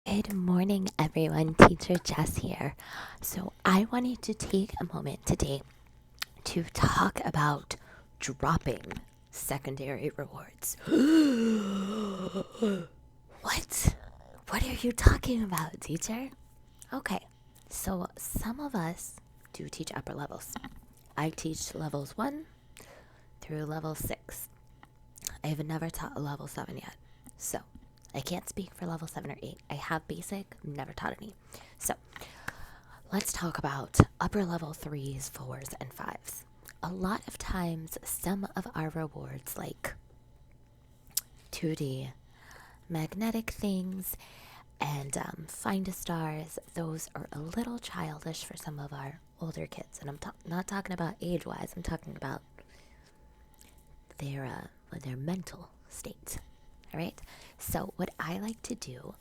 Good morning, everyone. Teacher Jess here. So, I wanted to take a moment today to talk about dropping secondary rewards. What? What are you talking about, teacher? Okay, so some of us do teach upper levels. I teach levels 1 through level 6. I have never taught a level 7 yet. So, I can't speak for level 7 or 8. I have basic, never taught any. So, let's talk about upper level 3s, 4s, and 5s. A lot of times, some of our rewards, like 2D, magnetic things, and find a stars, those are a little childish for some of our older kids. And I'm not talking about age wise, I'm talking about their mental state. All right. So, what I like to do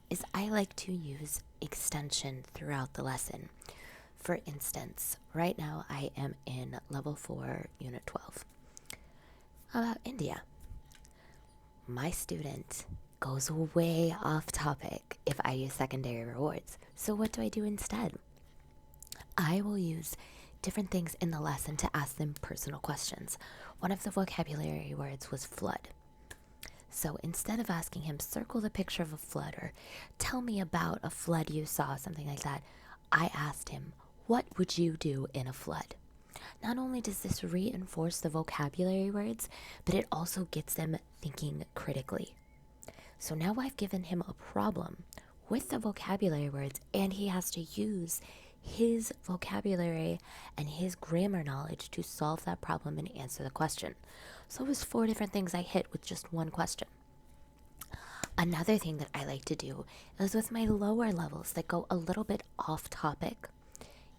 is I like to use extension throughout the lesson. For instance, right now I am in level 4, unit 12. About India. My student goes way off topic if I use secondary rewards. So, what do I do instead? I will use different things in the lesson to ask them personal questions. One of the vocabulary words was flood. So instead of asking him, circle the picture of a flood or tell me about a flood you saw, something like that, I asked him, what would you do in a flood? Not only does this reinforce the vocabulary words, but it also gets them thinking critically. So now I've given him a problem with the vocabulary words, and he has to use his vocabulary and his grammar knowledge to solve that problem and answer the question. So it was 4 different things I hit with just one question. Another thing that I like to do is with my lower levels that go a little bit off topic.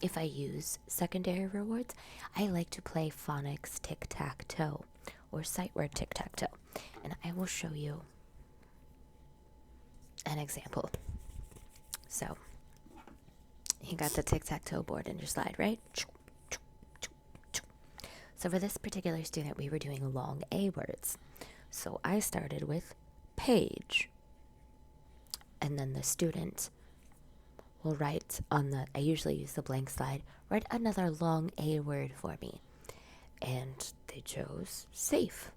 If I use secondary rewards, I like to play phonics tic-tac-toe or sight word tic-tac-toe. And I will show you an example. So, you got the tic-tac-toe board in your slide, right? So for this particular student, we were doing long A words. So I started with page. And then the student will write on I usually use the blank slide, write another long A word for me. And they chose safe.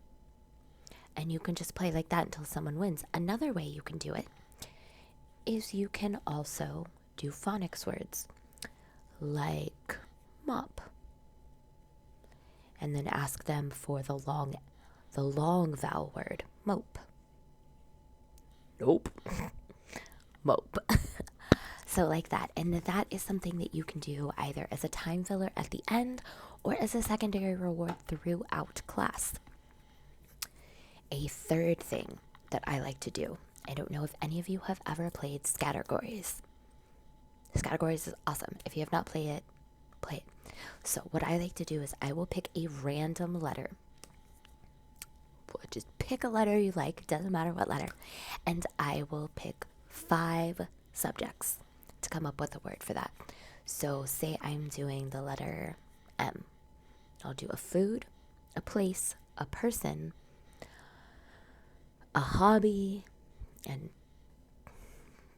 And you can just play like that until someone wins. Another way you can do it is you can also do phonics words like mop. And then ask them for the long vowel word, mope. Nope. Mope. So like that. And that is something that you can do either as a time filler at the end or as a secondary reward throughout class. A third thing that I like to do, I don't know if any of you have ever played Scattergories. Scattergories is awesome. If you have not played it, play it. So what I like to do is I will pick a random letter. Just pick a letter you like, doesn't matter what letter. And I will pick 5 subjects to come up with a word for that. So say I'm doing the letter M. I'll do a food, a place, a person, a hobby, and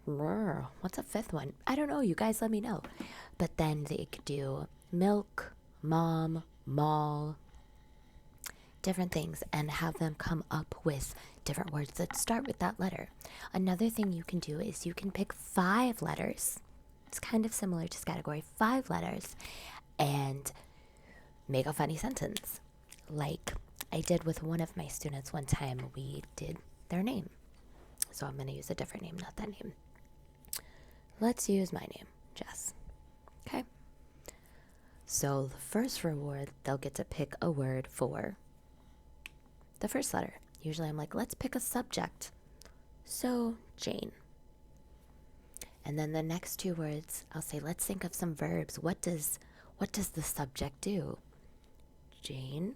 what's a 5th one? I don't know. You guys let me know. But then they could do milk, mom, mall, different things, and have them come up with different words that start with that letter. Another thing you can do is you can pick 5 letters. It's kind of similar to category 5 letters and make a funny sentence. Like I did with one of my students one time, we did their name. So I'm going to use a different name, not that name. Let's use my name, Jess. Okay. So the first reward, they'll get to pick a word for the first letter. Usually I'm like, let's pick a subject. So, Jane. And then the next 2 words, I'll say, let's think of some verbs. What does the subject do? Jane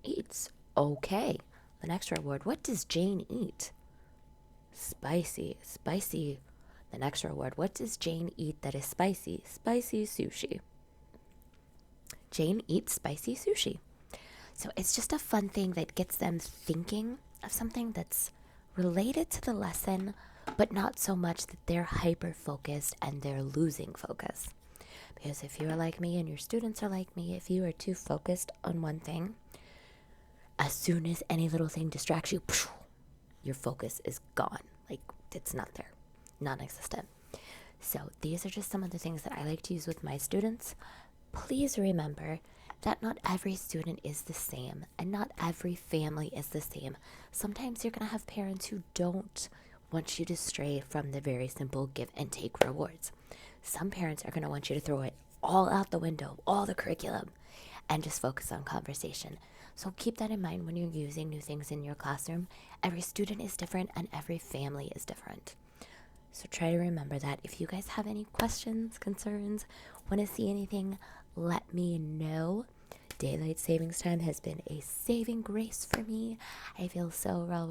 eats. Okay. The next reward, what does Jane eat? Spicy. Spicy. The next reward, what does Jane eat that is spicy? Spicy sushi. Jane eats spicy sushi. So it's just a fun thing that gets them thinking of something that's related to the lesson but not so much that they're hyper focused and they're losing focus. Because if you're like me and your students are like me, if you are too focused on one thing, as soon as any little thing distracts you, your focus is gone. Like, it's not there, non existent. So, these are just some of the things that I like to use with my students. Please remember that not every student is the same and not every family is the same. Sometimes you're going to have parents who don't want you to stray from the very simple give and take rewards. Some parents are going to want you to throw it all out the window, all the curriculum, and just focus on conversation. So keep that in mind when you're using new things in your classroom. Every student is different and every family is different. So try to remember that. If you guys have any questions, concerns, want to see anything, let me know. Daylight savings time has been a saving grace for me. I feel so well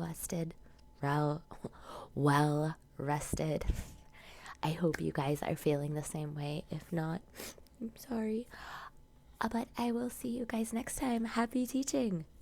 rested. I hope you guys are feeling the same way. If not, I'm sorry. But I will see you guys next time. Happy teaching!